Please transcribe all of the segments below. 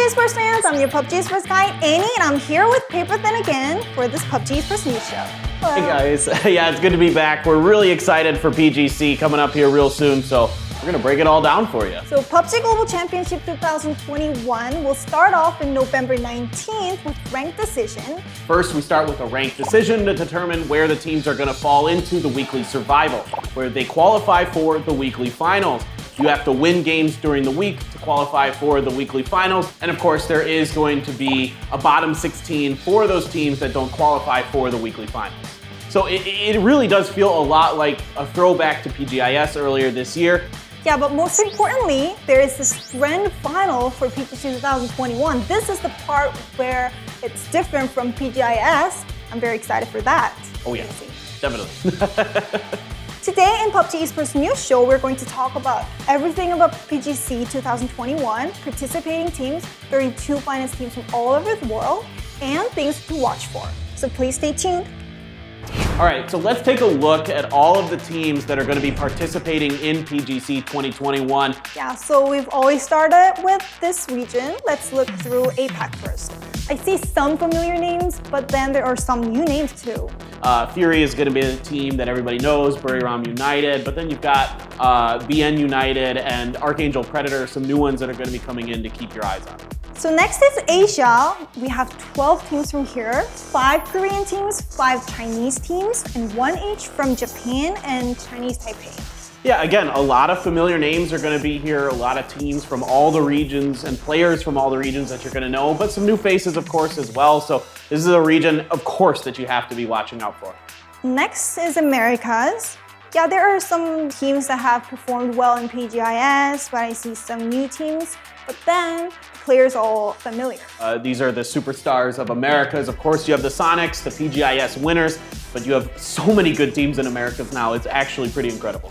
Esports fans, I'm your Pubg Esports guy, Annie, and I'm here with Paper Thin again for this Pubg Esports News Show. Hello. Hey guys, yeah, it's good to be back. We're really excited for PGC coming up here real soon, so we're gonna break it all down for you. So PUBG Global Championship 2021 will start off in November 19th with ranked decision. First, we start with a ranked decision to determine where the teams are gonna fall into the weekly survival, where they qualify for the weekly finals. You have to win games during the week to qualify for the weekly finals. And of course, there is going to be a bottom 16 for those teams that don't qualify for the weekly finals. So it really does feel a lot like a throwback to PGIS earlier this year. Yeah, but most importantly, there is this grand final for PGC 2021. This is the part where it's different from PGIS. I'm very excited for that. Oh yeah, definitely. Today in PUBG Esports News Show, we're going to talk about everything about PGC 2021, participating teams, 32 finest teams from all over the world, and things to watch for. So please stay tuned. All right, so let's take a look at all of the teams that are going to be participating in PGC 2021. Yeah, so we've always started with this region. Let's look through APAC first. I see some familiar names, but then there are some new names too. Fury is going to be the team that everybody knows, Buriram United, but then you've got BN United and Archangel Predator, some new ones that are going to be coming in to keep your eyes on. So next is Asia. We have 12 teams from here, 5 Korean teams, 5 Chinese teams, and 1 each from Japan and Chinese Taipei. Yeah, again, a lot of familiar names are going to be here, a lot of teams from all the regions and players from all the regions that you're going to know, but some new faces, of course, as well. So this is a region, of course, that you have to be watching out for. Next is Americas. Yeah, there are some teams that have performed well in PGIS, but I see some new teams, but then players are all familiar. These are the superstars of Americas. Of course, you have the Sonics, the PGIS winners, but you have so many good teams in Americas now. It's actually pretty incredible.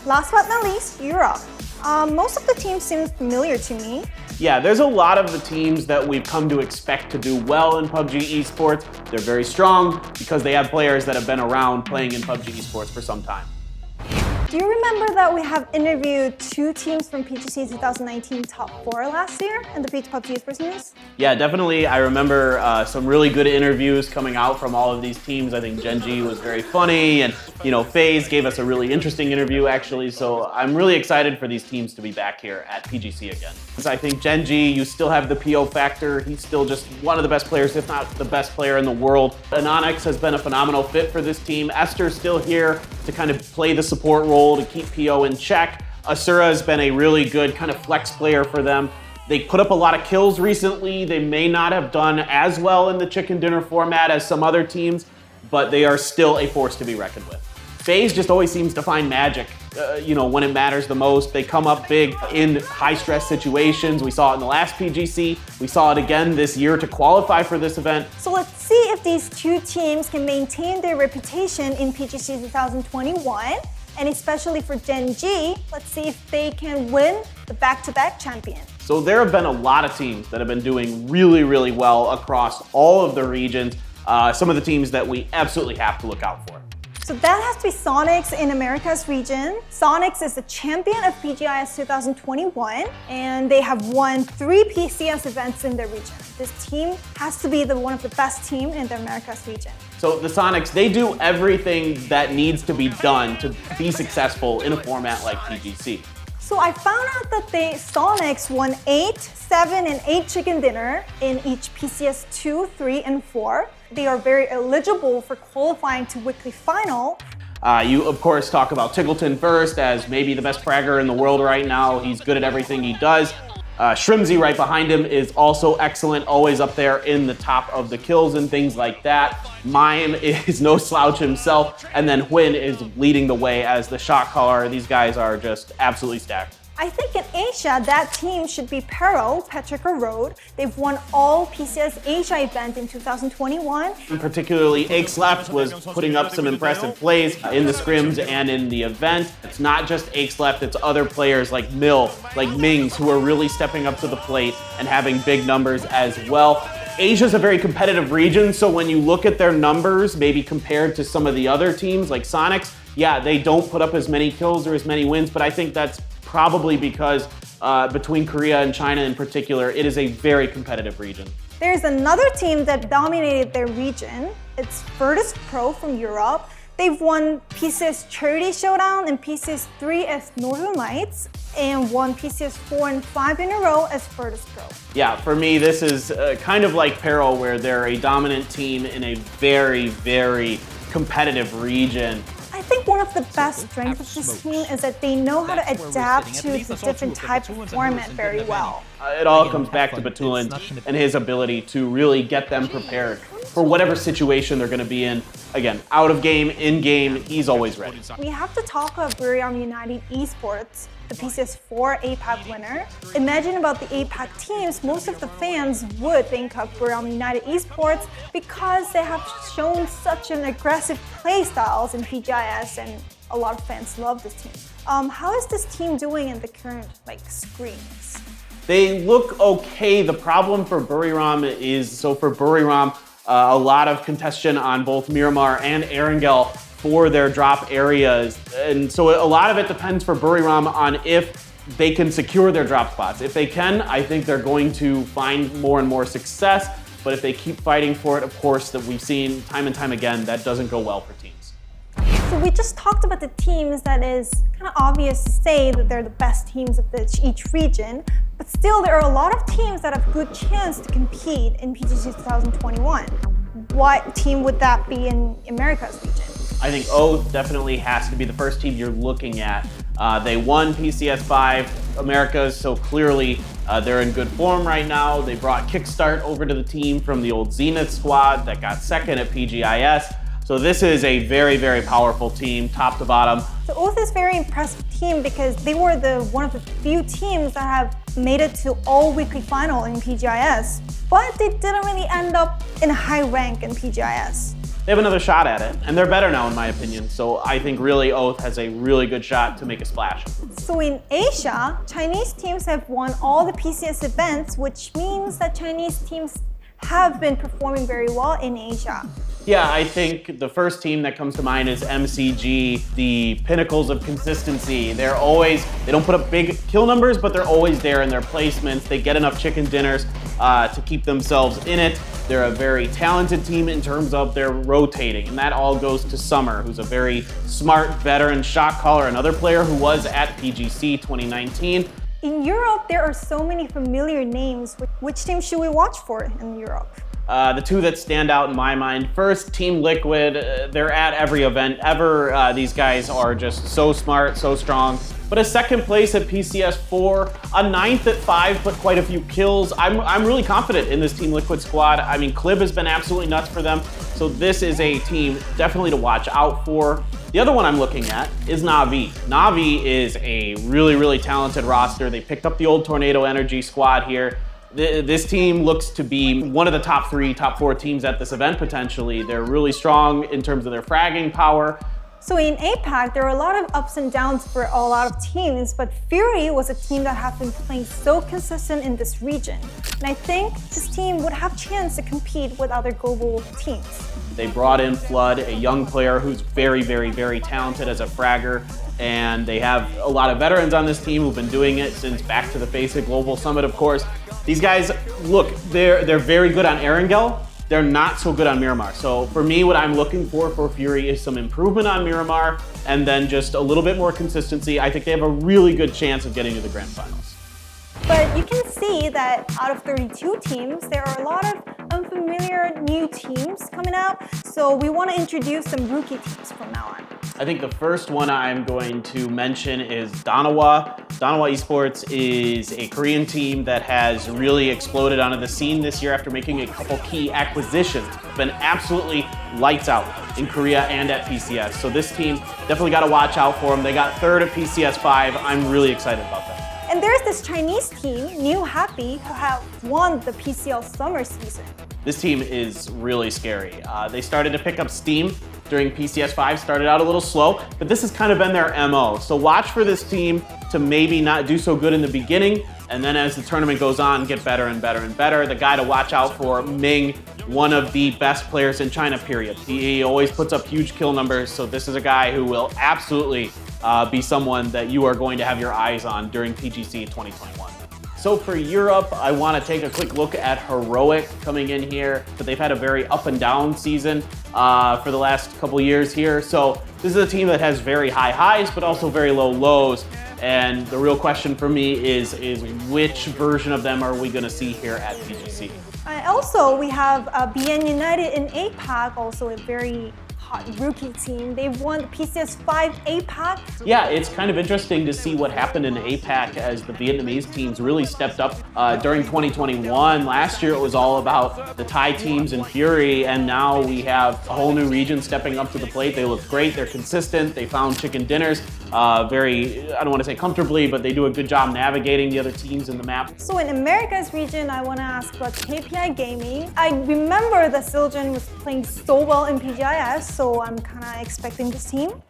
Last but not least, Europe. Most of the teams seem familiar to me. Yeah, there's a lot of the teams that we've come to expect to do well in PUBG Esports. They're very strong because they have players that have been around playing in PUBG Esports for some time. Do you remember that we have interviewed 2 teams from PGC 2019 Top 4 last year in the PUBG Esports News? Yeah, definitely. I remember some really good interviews coming out from all of these teams. I think Genji was very funny, and FaZe gave us a really interesting interview actually. So I'm really excited for these teams to be back here at PGC again. Because I think Genji, you still have the PO factor. He's still just one of the best players, if not the best player in the world. Anonix has been a phenomenal fit for this team. Esther's still here to kind of play the support role to keep PO in check. Asura has been a really good kind of flex player for them. They put up a lot of kills recently. They may not have done as well in the chicken dinner format as some other teams, but they are still a force to be reckoned with. FaZe just always seems to find magic, when it matters the most. They come up big in high-stress situations. We saw it in the last PGC. We saw it again this year to qualify for this event. So let's see if these 2 teams can maintain their reputation in PGC 2021. And especially for Genji, let's see if they can win the back-to-back champion. So there have been a lot of teams that have been doing really, really well across all of the regions. Some of the teams that we absolutely have to look out for. So that has to be Sonics in Americas region. Sonics is the champion of PGIS 2021, and they have won 3 PCS events in their region. This team has to be one of the best teams in the Americas region. So the Sonics, they do everything that needs to be done to be successful in a format like PGC. So I found out that Sonics won 8, 7, and 8 chicken dinner in each PCS 2, 3, and 4. They are very eligible for qualifying to weekly final. You, of course, talk about Tiggleton first as maybe the best fragger in the world right now. He's good at everything he does. Shrimzy right behind him is also excellent, always up there in the top of the kills and things like that. Mime is no slouch himself, and then Huynh is leading the way as the shot caller. These guys are just absolutely stacked. I think in Asia, that team should be Pero, Petrica Road. They've won all PCS Asia event in 2021. And particularly, Akeslept was putting up some impressive plays in the scrims and in the event. It's not just Akeslept, it's other players like Mill, like Mings, who are really stepping up to the plate and having big numbers as well. Asia's a very competitive region, so when you look at their numbers, maybe compared to some of the other teams like Sonics, yeah, they don't put up as many kills or as many wins, but I think that's probably because between Korea and China in particular, it is a very competitive region. There's another team that dominated their region. It's Virtus Pro from Europe. They've won PCS Charity Showdown and PCS 3 as Northern Lights, and won PCS 4 and 5 in a row as Virtus Pro. Yeah, for me, this is kind of like Peril, where they're a dominant team in a very, very competitive region. I think one of the best strengths of this team is that they know how to adapt to the different type of format very well. It all comes back to Batulin and his ability to really get them prepared for whatever situation they're going to be in. Again, out of game, in game, he's always ready. We have to talk about Buriram United Esports, the PCS 4 APAC winner. Imagine about the APAC teams, most of the fans would think of Buriram United Esports because they have shown such an aggressive play styles in PGIS, and a lot of fans love this team. How is this team doing in the current screens? They look okay. The problem for Buriram is, for Buriram, a lot of contention on both Miramar and Erangel for their drop areas. And so a lot of it depends for Buriram on if they can secure their drop spots. If they can, I think they're going to find more and more success. But if they keep fighting for it, of course, that we've seen time and time again, that doesn't go well for teams. So we just talked about the teams that is kind of obvious to say that they're the best teams of each region, but still there are a lot of teams that have good chance to compete in PGC 2021. What team would that be in America's region? I think Oath definitely has to be the first team you're looking at. They won PCS 5 Americas, so clearly they're in good form right now. They brought Kickstart over to the team from the old Zenith squad that got second at PGIS. So this is a very, very powerful team, top to bottom. So Oath is a very impressive team because they were one of the few teams that have made it to all weekly final in PGIS, but they didn't really end up in a high rank in PGIS. They have another shot at it, and they're better now in my opinion. So I think really Oath has a really good shot to make a splash. So in Asia, Chinese teams have won all the PCS events, which means that Chinese teams have been performing very well in Asia. Yeah, I think the first team that comes to mind is MCG, the pinnacles of consistency. They don't put up big kill numbers, but they're always there in their placements. They get enough chicken dinners to keep themselves in it. They're a very talented team in terms of their rotating, and that all goes to Summer, who's a very smart veteran shot caller, another player who was at PGC 2019. In Europe, there are so many familiar names. Which team should we watch for in Europe? The two that stand out in my mind, first, Team Liquid. They're at every event ever. These guys are just so smart, so strong. But a second place at PCS 4, a ninth at 5, but quite a few kills. I'm really confident in this Team Liquid squad. I mean, Clib has been absolutely nuts for them. So this is a team definitely to watch out for. The other one I'm looking at is Na'Vi. Na'Vi is a really, really talented roster. They picked up the old Tornado Energy squad here. This team looks to be one of the top 3, top 4 teams at this event potentially. They're really strong in terms of their fragging power. So in APAC, there are a lot of ups and downs for a lot of teams, but Fury was a team that have been playing so consistent in this region. And I think this team would have a chance to compete with other global teams. They brought in Flood, a young player who's very, very, very talented as a fragger. And they have a lot of veterans on this team who've been doing it since back to the FACEIT Global Summit, of course. These guys, look, they're very good on Erangel. They're not so good on Miramar. So for me, what I'm looking for Fury is some improvement on Miramar and then just a little bit more consistency. I think they have a really good chance of getting to the grand finals. But you can see that out of 32 teams, there are a lot of unfamiliar new teams coming out. So we want to introduce some rookie teams from now on. I think the first one I'm going to mention is Danawa. Danawa Esports is a Korean team that has really exploded onto the scene this year after making a couple key acquisitions. Been absolutely lights out in Korea and at PCS. So this team, definitely got to watch out for them. They got third at PCS 5. I'm really excited about that. And there's this Chinese team, New Happy, who have won the PCL summer season. This team is really scary. They started to pick up steam during PCS 5, started out a little slow, but this has kind of been their MO. So watch for this team to maybe not do so good in the beginning, and then as the tournament goes on, get better and better and better. The guy to watch out for, Ming, one of the best players in China, period. He always puts up huge kill numbers, so this is a guy who will absolutely be someone that you are going to have your eyes on during PGC 2021. So for Europe, I want to take a quick look at Heroic coming in here, but they've had a very up and down season for the last couple years here. So this is a team that has very high highs, but also very low lows. And the real question for me is which version of them are we going to see here at PGC? Also, we have BN United in APAC, also a very hot rookie team. They've won the PCS 5 APAC. Yeah, it's kind of interesting to see what happened in APAC as the Vietnamese teams really stepped up during 2021. Last year it was all about the Thai teams and Fury, and now we have a whole new region stepping up to the plate. They look great, they're consistent, they found chicken dinners very, I don't want to say comfortably, but they do a good job navigating the other teams in the map. So in America's region, I want to ask about KPI Gaming. I remember that Siljan was playing so well in PGIS, so I'm kind of expecting this team.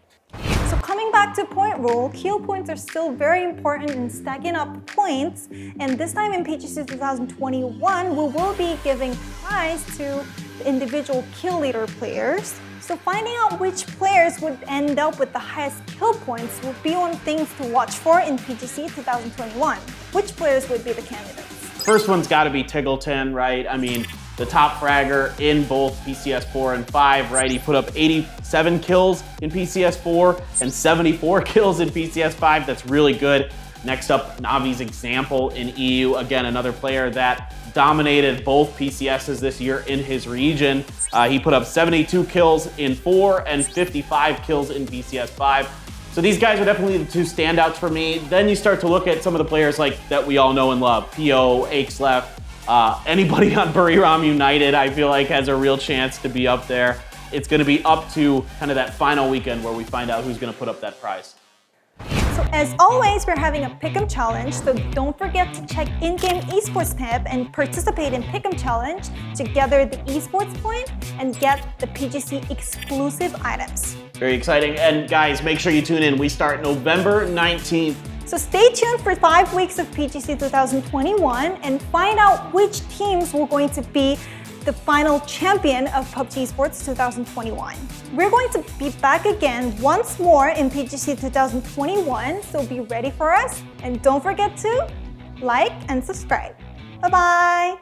So coming back to point rule, kill points are still very important in stacking up points. And this time in PGC 2021, we will be giving prize to the individual kill leader players. So finding out which players would end up with the highest kill points will be one of the things to watch for in PGC 2021. Which players would be the candidates? First one's got to be Tiggleton, right? I mean, the top fragger in both PCS 4 and 5, right? He put up 87 kills in PCS 4 and 74 kills in PCS 5. That's really good. Next up, Navi's example in EU. Again, another player that dominated both PCSs this year in his region. He put up 72 kills in 4 and 55 kills in PCS 5. So these guys are definitely the two standouts for me. Then you start to look at some of the players like that we all know and love. PO, Axlef, anybody on Buriram United, I feel like has a real chance to be up there. It's going to be up to kind of that final weekend where we find out who's going to put up that prize. So as always, we're having a Pick'em challenge, so don't forget to check in-game esports tab and participate in Pick'em challenge to gather the esports point and get the PGC exclusive items. Very exciting. And guys, make sure you tune in. We start November 19th. So stay tuned for 5 weeks of PGC 2021 and find out which teams were going to be the final champion of PUBG Esports 2021. We're going to be back again once more in PGC 2021, so be ready for us. And don't forget to like and subscribe. Bye-bye.